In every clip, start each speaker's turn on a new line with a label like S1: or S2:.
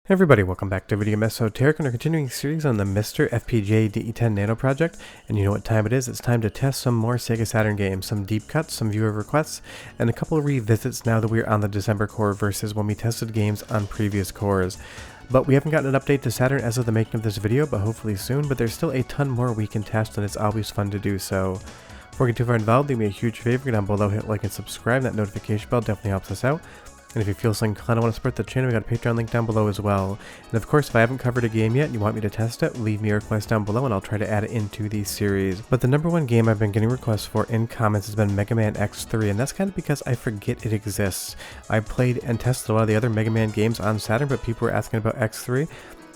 S1: Hey everybody, welcome back to Video Esoteric and our continuing series on the MiSter FPGA DE10 Nano project. And you know what time it is? It's time to test some more Sega Saturn games, some deep cuts, some viewer requests, and a couple of revisits now that we're on the December core versus when we tested games on previous cores. But we haven't gotten an update to Saturn as of the making of this video, but hopefully soon. But there's still a ton more we can test, and it's always fun to do so. Before we get too far involved, do me a huge favor, go down below, hit like and subscribe. That notification bell definitely helps us out. And if you feel so inclined to want to support the channel, we got a Patreon link down below as well. And of course, if I haven't covered a game yet and you want me to test it, leave me a request down below and I'll try to add it into the series. But the number one game I've been getting requests for in comments has been Mega Man X3, and that's kind of because I forget it exists. I played and tested a lot of the other Mega Man games on Saturn, but people were asking about X3.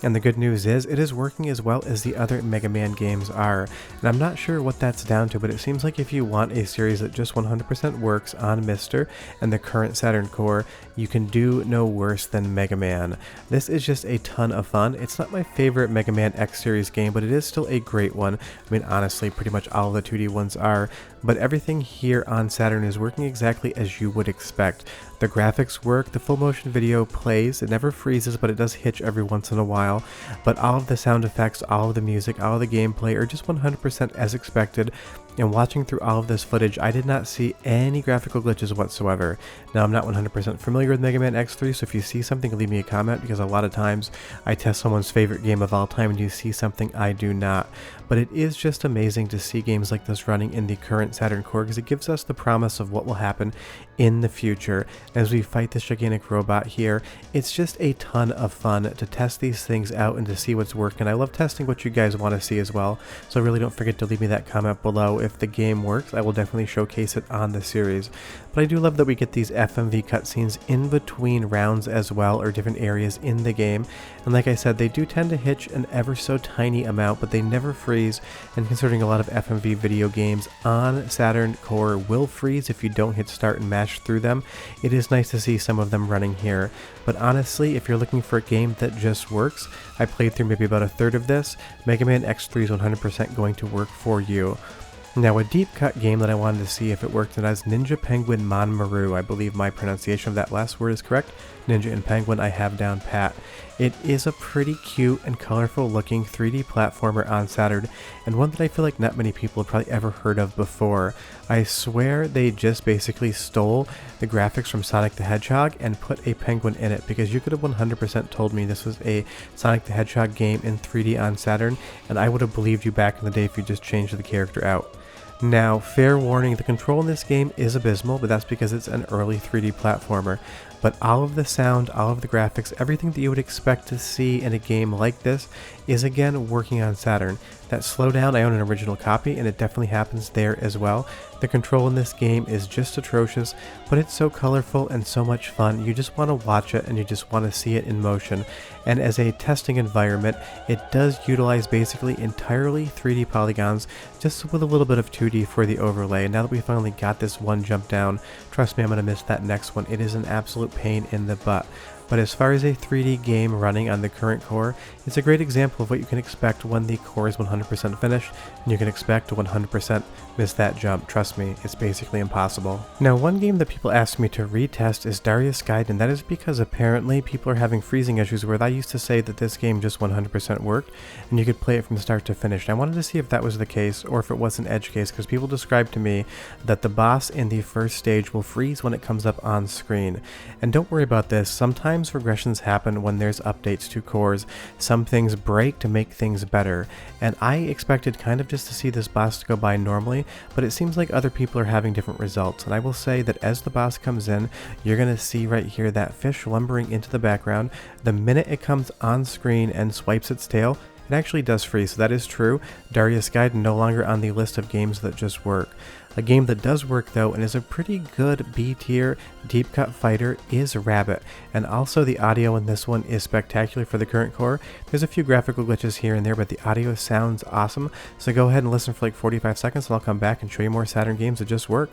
S1: And the good news is, it is working as well as the other Mega Man games are. And I'm not sure what that's down to, but it seems like if you want a series that just 100% works on MiSter and the current Saturn core, you can do no worse than Mega Man. This is just a ton of fun. It's not my favorite Mega Man X series game, but it is still a great one. I mean, honestly, pretty much all of the 2D ones are. But everything here on Saturn is working exactly as you would expect. The graphics work, the full motion video plays, it never freezes, but it does hitch every once in a while. But all of the sound effects, all of the music, all of the gameplay are just 100% as expected. And watching through all of this footage, I did not see any graphical glitches whatsoever. Now, I'm not 100% familiar with Mega Man X3, so if you see something, leave me a comment, because a lot of times I test someone's favorite game of all time and you see something I do not. But it is just amazing to see games like this running in the current Saturn core, because it gives us the promise of what will happen in the future as we fight this gigantic robot here. It's just a ton of fun to test these things out and to see what's working. I love testing what you guys want to see as well, so really don't forget to leave me that comment below. If the game works, I will definitely showcase it on the series. But I do love that we get these FMV cutscenes in between rounds as well, or different areas in the game. And like I said, they do tend to hitch an ever so tiny amount, but they never freeze. And considering a lot of FMV video games on Saturn core will freeze if you don't hit start and mash through them, it is nice to see some of them running here. But honestly, if you're looking for a game that just works, I played through maybe about a third of this, Mega Man X3 is 100% going to work for you. Now, a deep cut game that I wanted to see if it worked, and as Ninja Penguin Monmaru, I believe my pronunciation of that last word is correct. Ninja and Penguin I have down pat. It is a pretty cute and colorful looking 3D platformer on Saturn, and one that I feel like not many people have probably ever heard of before. I swear they just basically stole the graphics from Sonic the Hedgehog and put a penguin in it, because you could have 100% told me this was a Sonic the Hedgehog game in 3D on Saturn, and I would have believed you back in the day if you just changed the character out. Now, fair warning, the control in this game is abysmal, but that's because it's an early 3D platformer. But all of the sound, all of the graphics, everything that you would expect to see in a game like this is again working on Saturn. That slowdown, I own an original copy, and it definitely happens there as well. The control in this game is just atrocious, but it's so colorful and so much fun. You just want to watch it and you just want to see it in motion. And as a testing environment, it does utilize basically entirely 3D polygons, just with a little bit of 2D for the overlay. And now that we finally got this one jump down, trust me, I'm going to miss that next one. It is an absolute pain in the butt. But as far as a 3D game running on the current core, it's a great example of what you can expect when the core is 100% finished, and you can expect to 100% miss that jump. Trust me, it's basically impossible. Now, one game that people ask me to retest is Darius Guide, and that is because apparently people are having freezing issues where I used to say that this game just 100% worked, and you could play it from start to finish. And I wanted to see if that was the case, or if it was an edge case, because people described to me that the boss in the first stage will freeze when it comes up on screen. And don't worry about this, sometimes regressions happen when there's updates to cores. Some things break to make things better, and I expected kind of just to see this boss to go by normally, but it seems like other people are having different results. And I will say that as the boss comes in, you're going to see right here that fish lumbering into the background. The minute it comes on screen and swipes its tail, it actually does freeze. So that is true. Darius Guide no longer on the list of games that just work. A game that does work though, and is a pretty good B-tier deep cut fighter, is Rabbit. And also the audio in this one is spectacular for the current core. There's a few graphical glitches here and there, but the audio sounds awesome. So go ahead and listen for like 45 seconds and I'll come back and show you more Saturn games that just work.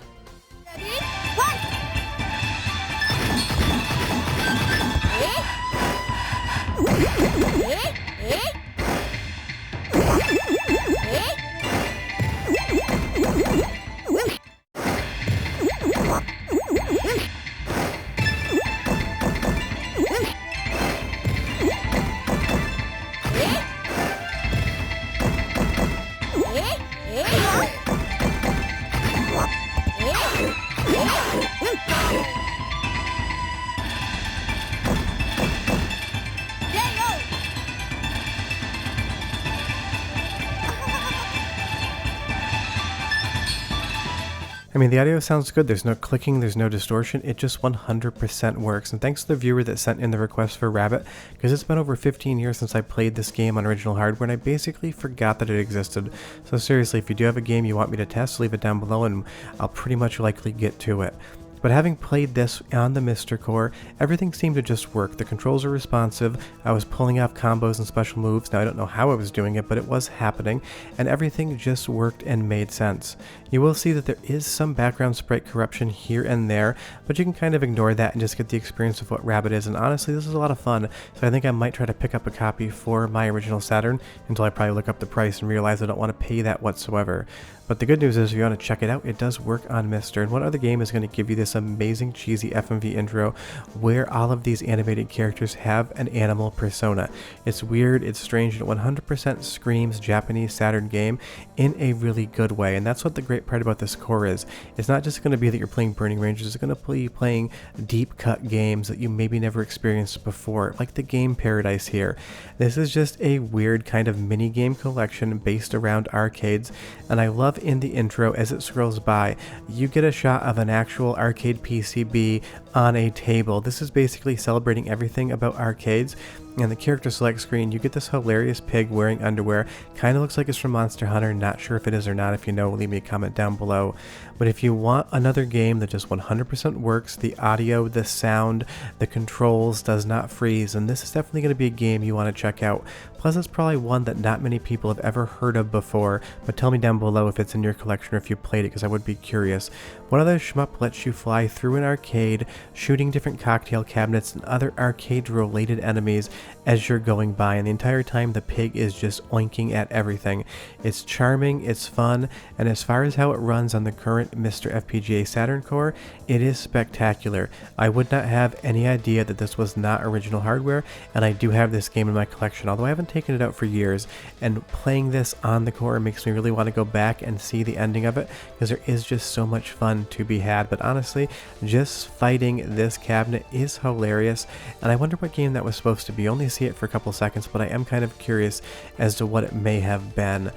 S1: I mean, the audio sounds good. There's no clicking, there's no distortion. It just 100% works. And thanks to the viewer that sent in the request for Rabbit, because it's been over 15 years since I played this game on original hardware, and I basically forgot that it existed. So seriously, if you do have a game you want me to test, leave it down below, and I'll pretty much likely get to it. But having played this on the MiSter core, everything seemed to just work. The controls are responsive, I was pulling off combos and special moves. Now I don't know how I was doing it, but it was happening, and everything just worked and made sense. You will see that there is some background sprite corruption here and there, but you can kind of ignore that and just get the experience of what Rabbit is, and honestly this is a lot of fun, so I think I might try to pick up a copy for my original Saturn until I probably look up the price and realize I don't want to pay that whatsoever. But the good news is if you want to check it out, it does work on MiSter, and what other game is going to give you this amazing cheesy FMV intro where all of these animated characters have an animal persona? It's weird, it's strange, and it 100% screams Japanese Saturn game in a really good way, and that's what the great part about this core is. It's not just going to be that you're playing Burning Rangers, it's going to be playing deep cut games that you maybe never experienced before, like the Game Paradise here. This is just a weird kind of mini game collection based around arcades, and I love in the intro as it scrolls by, you get a shot of an actual arcade PCB on a table. This is basically celebrating everything about arcades. And the character select screen, you get this hilarious pig wearing underwear. Kind of looks like it's from Monster Hunter, not sure if it is or not. If you know, leave me a comment down below. But if you want another game that just 100% works, the audio, the sound, the controls does not freeze, and this is definitely going to be a game you want to check out. Plus it's probably one that not many people have ever heard of before, but tell me down below if it's in your collection or if you played it, because I would be curious. One other shmup lets you fly through an arcade, shooting different cocktail cabinets and other arcade related enemies as you're going by, and the entire time the pig is just oinking at everything. It's charming, it's fun, and as far as how it runs on the current MiSter FPGA Saturn core, it is spectacular. I would not have any idea that this was not original hardware, and I do have this game in my collection, although I haven't taken it out for years, and playing this on the core makes me really want to go back and see the ending of it, because there is just so much fun to be had. But honestly, just fighting this cabinet is hilarious, and I wonder what game that was supposed to be. Only see it for a couple seconds, but I am kind of curious as to what it may have been.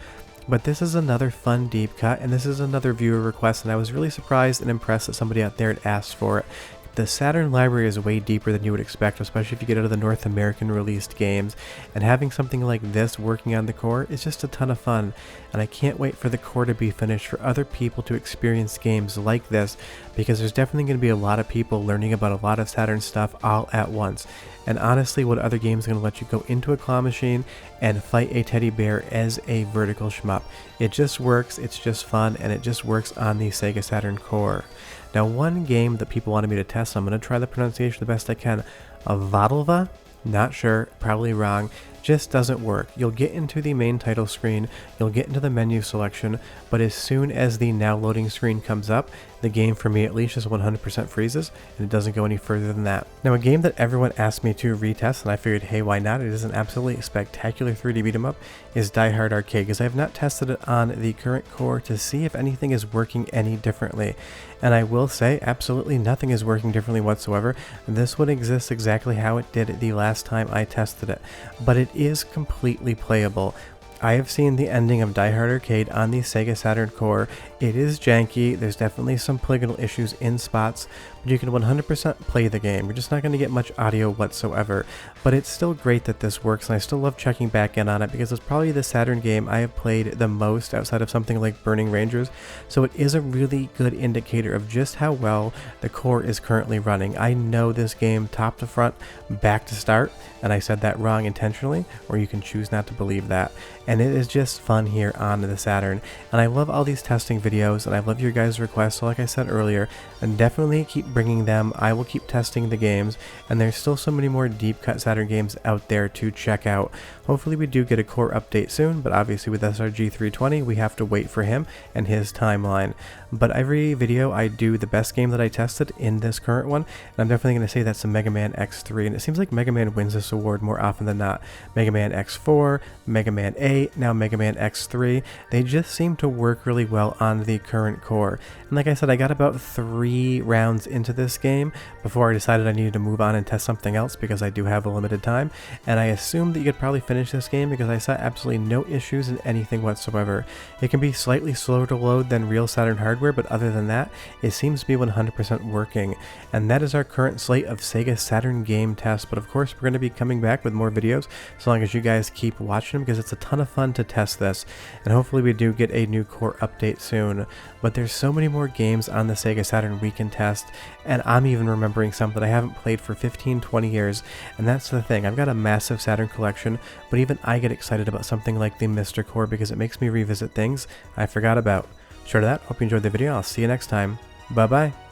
S1: But this is another fun deep cut, and this is another viewer request, and I was really surprised and impressed that somebody out there had asked for it. The Saturn library is way deeper than you would expect, especially if you get out of the North American released games, and having something like this working on the core is just a ton of fun, and I can't wait for the core to be finished for other people to experience games like this, because there's definitely going to be a lot of people learning about a lot of Saturn stuff all at once. And honestly, what other game is going to let you go into a claw machine and fight a teddy bear as a vertical shmup? It just works, it's just fun, and it just works on the Sega Saturn core. Now, one game that people wanted me to test, I'm going to try the pronunciation the best I can. Vadalva? Not sure, probably wrong. Just doesn't work. You'll get into the main title screen, you'll get into the menu selection, but as soon as the now loading screen comes up, the game, for me at least, just 100% freezes, and it doesn't go any further than that. Now, a game that everyone asked me to retest, and I figured, hey, why not? It is an absolutely spectacular 3D beat 'em up, is Die Hard Arcade, because I have not tested it on the current core to see if anything is working any differently. And I will say, absolutely nothing is working differently whatsoever. This one exists exactly how it did the last time I tested it, but it is completely playable. I have seen the ending of Die Hard Arcade on the Sega Saturn core. It is janky, there's definitely some polygonal issues in spots, but you can 100% play the game. You're just not going to get much audio whatsoever, but it's still great that this works, and I still love checking back in on it because it's probably the Saturn game I have played the most outside of something like Burning Rangers, so it is a really good indicator of just how well the core is currently running. I know this game top to front, back to start, and I said that wrong intentionally, or you can choose not to believe that. And it is just fun here on the Saturn, and I love all these testing videos, and I love your guys' requests, so like I said earlier, and definitely keep bringing them. I will keep testing the games, and there's still so many more deep cut Saturn games out there to check out. Hopefully we do get a core update soon, but obviously with Srg320 we have to wait for him and his timeline. But every video I do the best game that I tested in this current one, and I'm definitely going to say that's the Mega Man X3, and it seems like Mega Man wins this award more often than not. Mega Man X4, Mega Man 8, X8, now Mega Man X3, they just seem to work really well on the current core. And like I said, I got about 3 rounds into this game before I decided I needed to move on and test something else because I do have a limited time, and I assumed that you could probably finish this game because I saw absolutely no issues in anything whatsoever. It can be slightly slower to load than real Saturn hardware, but other than that, it seems to be 100% working. And that is our current slate of Sega Saturn game tests, but of course we're going to be coming back with more videos so long as you guys keep watching them because it's a ton of fun to test this, and hopefully we do get a new core update soon. But there's so many more games on the Sega Saturn we can test, and I'm even remembering some that I haven't played for 15-20 years, and that's the thing. I've got a massive Saturn collection, but even I get excited about something like the MiSter core because it makes me revisit things I forgot about. Short of that, hope you enjoyed the video. I'll see you next time. Bye bye.